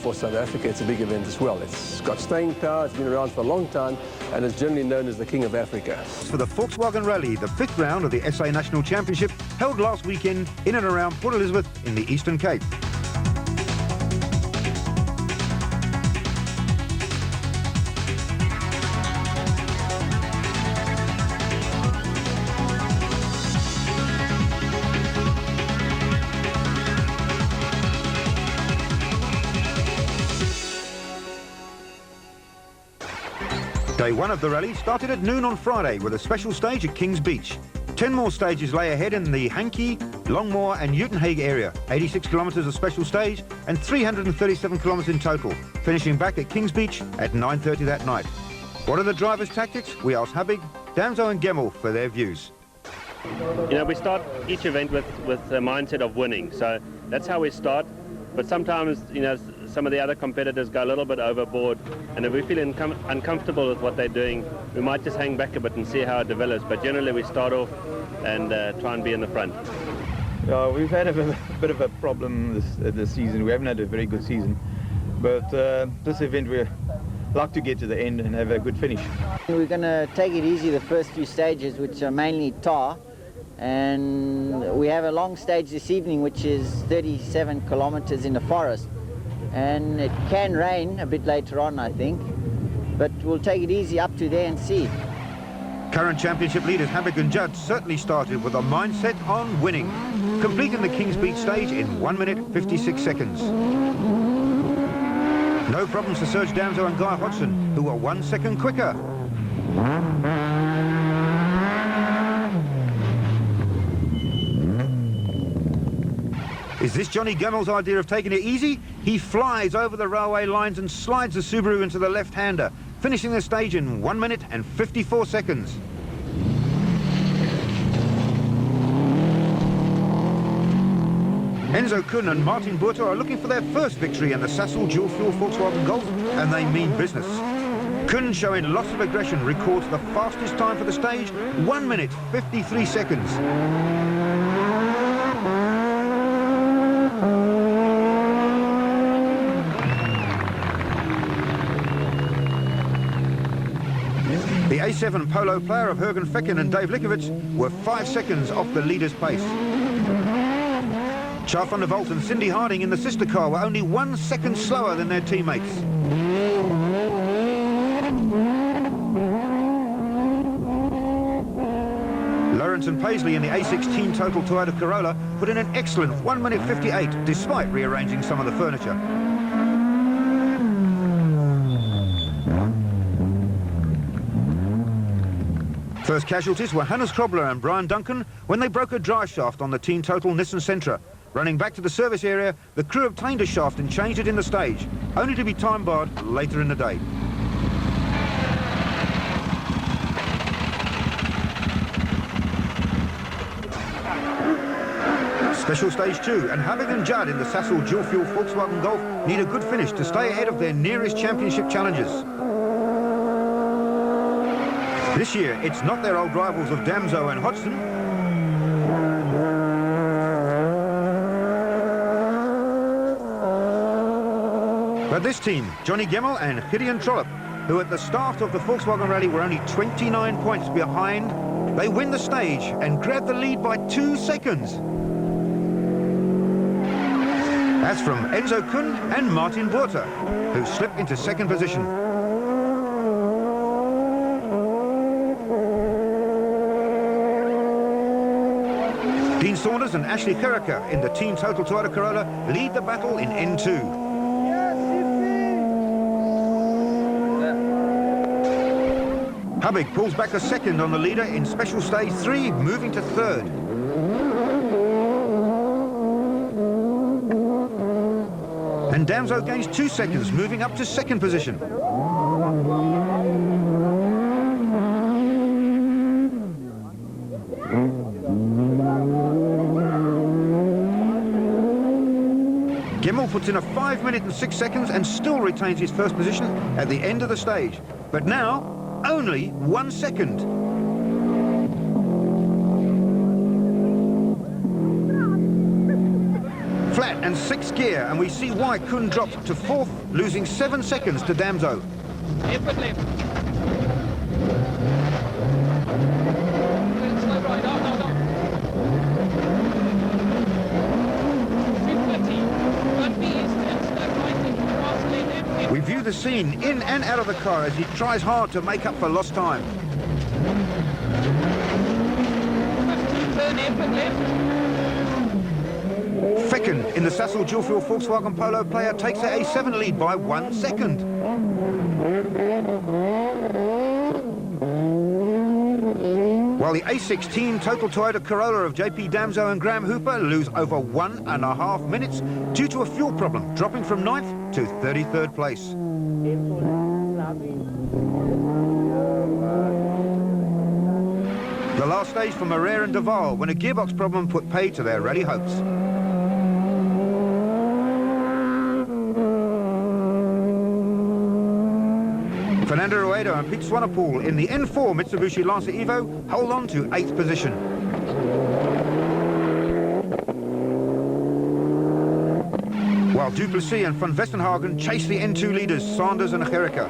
for South Africa, it's a big event as well. It's got staying power, it's been around for a long time, and it's generally known as the King of Africa. For the Volkswagen Rally, the 5th round of the SA National Championship held last weekend in and around Port Elizabeth in the Eastern Cape. Day 1 of the rally started at noon on Friday with a special stage at Kings Beach. 10 more stages lay ahead in the Hankey, Longmoor and Uitenhage area, 86 kilometres of special stage and 337 kilometres in total, finishing back at Kings Beach at 9:30 that night. What are the drivers' tactics? We asked Habig, Damso and Gemmel for their views. You know, we start each event with a mindset of winning, so that's how we start. But sometimes, you know, some of the other competitors go a little bit overboard, and if we feel uncomfortable with what they're doing, we might just hang back a bit and see how it develops. But generally we start off and try and be in the front. Yeah, we've had a bit of a problem this season. We haven't had a very good season, but this event we'd like to get to the end and have a good finish. We're going to take it easy the first few stages, which are mainly tar. And we have a long stage this evening, which is 37 kilometers in the forest. And it can rain a bit later on, I think. But we'll take it easy up to there and see. Current championship leaders Habig and Judd certainly started with a mindset on winning, completing the Kings Beach stage in 1 minute 56 seconds. No problems for Serge Damso and Guy Hodgson, who were 1 second quicker. Is this Johnny Gemmel's idea of taking it easy? He flies over the railway lines and slides the Subaru into the left-hander, finishing the stage in 1 minute and 54 seconds. Enzo Kuhn and Martin Botha are looking for their first victory in the Sasol dual-fuel Volkswagen Golf, and they mean business. Kuhn, showing lots of aggression, records the fastest time for the stage, 1 minute 53 seconds. The A7 Polo player of Jürgen Fecken and Dave Likovich were 5 seconds off the leader's pace. Charles van der Walt and Cindy Harding in the sister car were only 1 second slower than their teammates. Lawrence and Paisley in the A16 Total Toyota Corolla put in an excellent 1 minute 58 despite rearranging some of the furniture. First casualties were Hannes Krobler and Brian Duncan when they broke a drive shaft on the Team Total Nissan Sentra. Running back to the service area, the crew obtained a shaft and changed it in the stage, only to be time-barred later in the day. Special stage 2, and Habig and Judd in the Sasol dual-fuel Volkswagen Golf need a good finish to stay ahead of their nearest championship challengers. This year, it's not their old rivals of Damso and Hodgson. But this team, Johnny Gemmel and Gideon Trollope, who at the start of the Volkswagen Rally were only 29 points behind, they win the stage and grab the lead by 2 seconds. That's from Enzo Kuhn and Martin Botha, who slipped into second position. Dean Saunders and Ashley Kerricker in the Team Total Toyota Corolla lead the battle in N2. Habig pulls back a second on the leader in special stage 3, moving to third. And Damso gains 2 seconds, moving up to second position. Gemmel puts in a 5 minute and 6 seconds and still retains his first position at the end of the stage. But now, only 1 second. flat and sixth gear, and we see why Kuhn dropped to fourth, losing 7 seconds to Damso. Left. Slow right, no. 230. 1B is slow right, cross left. We view the scene in and out of the car as he tries hard to make up for lost time. 15, turn left. Second in the Sassel dual-fuel Volkswagen Polo player takes the A7 lead by 1 second. While the A16 Total Toyota Corolla of JP Damso and Graham Hooper lose over 1.5 minutes due to a fuel problem, dropping from 9th to 33rd place. The last stage for Morer and Duval when a gearbox problem put paid to their rally hopes. Fernando Rueda and Pete Swanepoel in the N4 Mitsubishi Lancer Evo hold on to 8th position. While Duplessis and Van Westenhagen chase the N2 leaders Sanders and Gericke.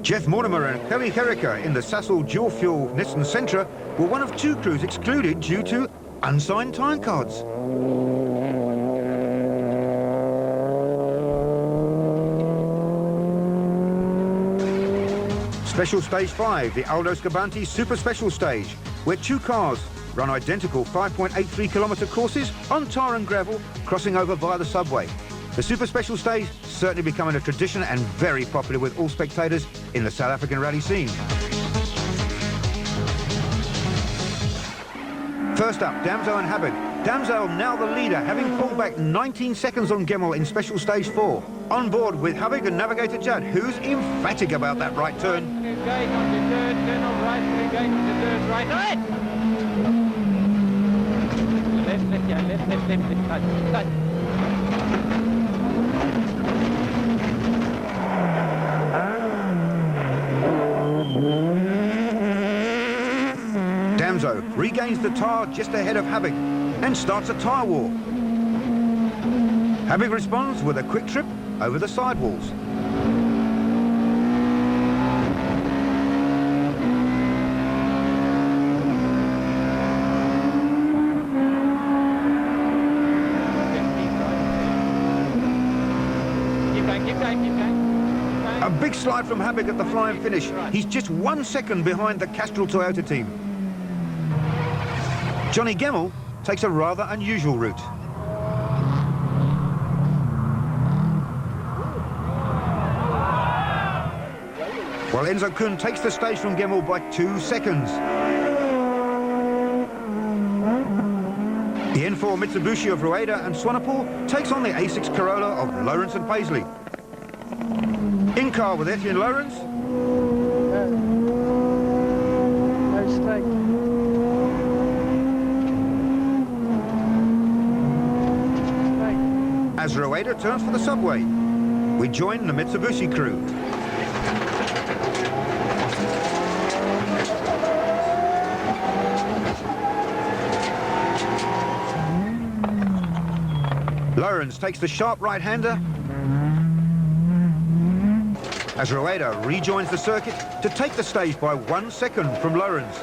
Jeff Mortimer and Kelly Gericke in the Sassel dual-fuel Nissan Sentra were one of 2 crews excluded due to unsigned time cards. Special Stage 5, the Aldo Scabanti Super Special Stage, where 2 cars run identical 5.83 kilometre courses on tar and gravel, crossing over via the subway. The Super Special Stage certainly becoming a tradition and very popular with all spectators in the South African rally scene. First up, Damso and Habig. Damso now the leader, having pulled back 19 seconds on Gemmell in Special Stage 4. On board with Habig and Navigator Judd, who's emphatic about that right turn. Gate on the third, turn on right, gate on the third, right. Left, yeah, left, cut. Damso regains the tar just ahead of Habig and starts a tyre war. Habig responds with a quick trip over the sidewalls. Keep going. A big slide from Habig at the flying finish. He's just 1 second behind the Castrol Toyota team. Johnny Gemmell takes a rather unusual route. While Enzo Kuhn takes the stage from Gemmell by 2 seconds. The N4 Mitsubishi of Rueda and Swanepoel takes on the A6 Corolla of Lawrence and Paisley. In car with Etienne Lawrence. As Rueda turns for the subway, we join the Mitsubishi crew. Lawrence takes the sharp right-hander as Rueda rejoins the circuit to take the stage by 1 second from Lawrence.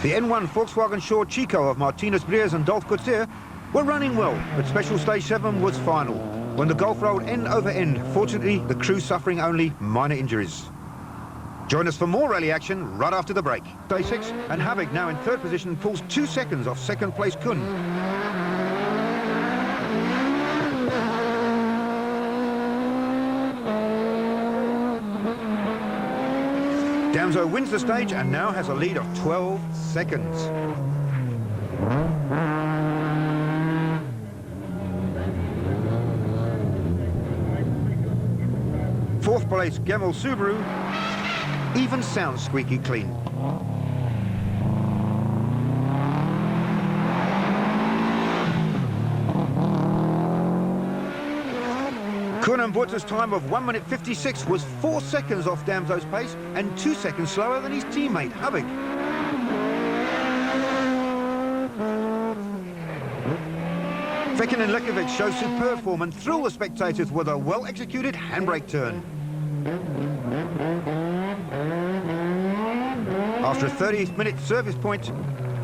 The N1 Volkswagen Shaw Chico of Martinez Briers and Dolph Coetzee were running well, but Special Stage 7 was final, when the Golf rolled end over end, fortunately the crew suffering only minor injuries. Join us for more rally action right after the break. Stage 6, and Habig now in 3rd position pulls 2 seconds off 2nd place Kuhn. Damso wins the stage and now has a lead of 12 seconds. Fourth place Gemmell Subaru even sounds squeaky clean. Koen Botha's time of 1 minute 56 was 4 seconds off Damso's pace and 2 seconds slower than his teammate, Hubbig. Fekken and Lekovic show superb form and thrill the spectators with a well-executed handbrake turn. After a 30-minute service point,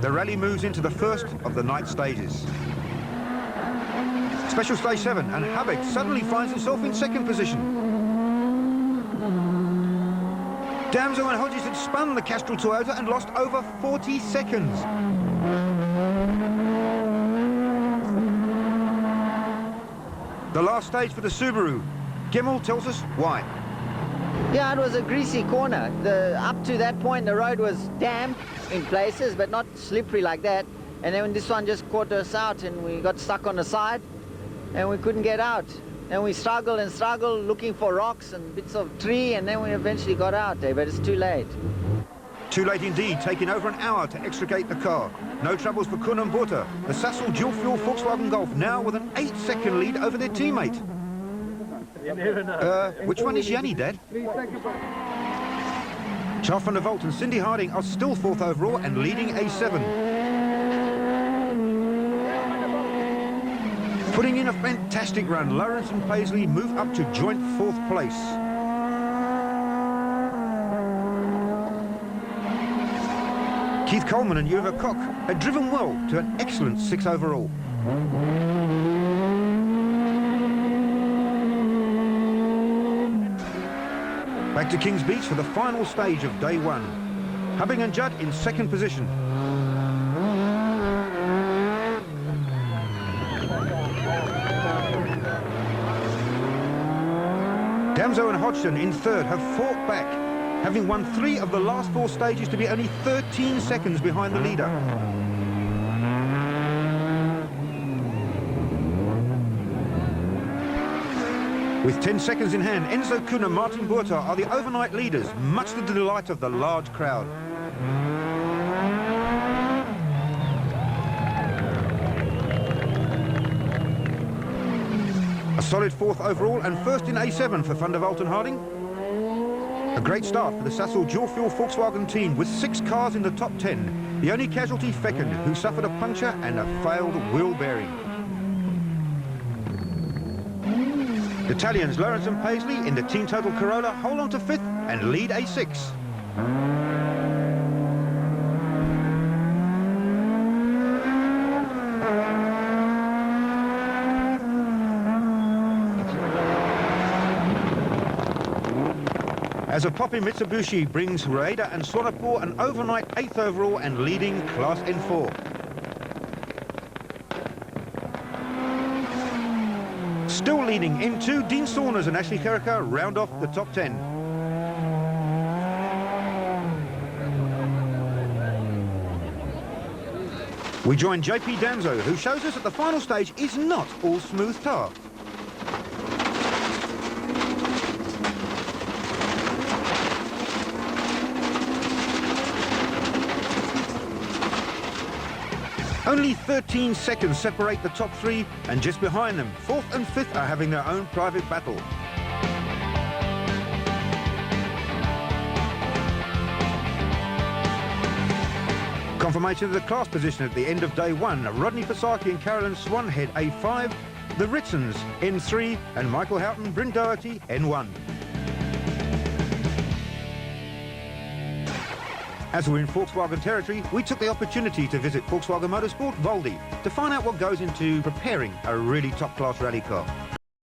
the rally moves into the first of the night stages. Special stage 7, and Hubbig suddenly finds himself in second position. Damso and Hodges had spun the Castrol Toyota and lost over 40 seconds. The last stage for the Subaru. Gemmell tells us why. Yeah, it was a greasy corner. Up to that point, the road was damp in places, but not slippery like that. And then this one just caught us out, and we got stuck on the side, and we couldn't get out. And we struggled and struggled, looking for rocks and bits of tree, and then we eventually got out there, but it's too late. Too late indeed, taking over an hour to extricate the car. No troubles for Koen Botha. The Sasol dual-fuel Volkswagen Golf now with an 8-second lead over their teammate. You never know. Which one is Yanni, Dad? Charles van der Walt and Cindy Harding are still 4th overall and leading A7. Putting in a fantastic run, Lawrence and Paisley move up to joint 4th place. Keith Coleman and Uwe Koch had driven well to an excellent 6th overall. Back to Kings Beach for the final stage of day 1. Hubbig and Judd in 2nd position. Damso and Hodgson in 3rd have fought back, having won 3 of the last 4 stages to be only 13 seconds behind the leader. With 10 seconds in hand, Enzo Kuhn and Martin Botha are the overnight leaders, much to the delight of the large crowd. A solid 4th overall and 1st in A7 for Van der Walt and Harding. A great start for the Sasol dual-fuel Volkswagen team with 6 cars in the top 10. The only casualty, Fekken, who suffered a puncture and a failed wheel bearing. Italians Lawrence and Paisley in the Team Total Corolla hold on to 5th and lead A6. As a Poppy Mitsubishi brings Rueda and Swanepoel an overnight 8th overall and leading Class N4. Still leading M2, Dean Saunders and Ashley Kerricker round off the top 10. We join JP Damso, who shows us that the final stage is not all smooth tar. Only 13 seconds separate the top 3, and just behind them, 4th and 5th are having their own private battle. Confirmation of the class position at the end of day 1. Rodney Pasaki and Carolyn Swan head A5, the Ritsons N3, and Michael Houghton, Bryn Doherty N1. As we're in Volkswagen territory, we took the opportunity to visit Volkswagen Motorsport Voldy to find out what goes into preparing a really top-class rally car.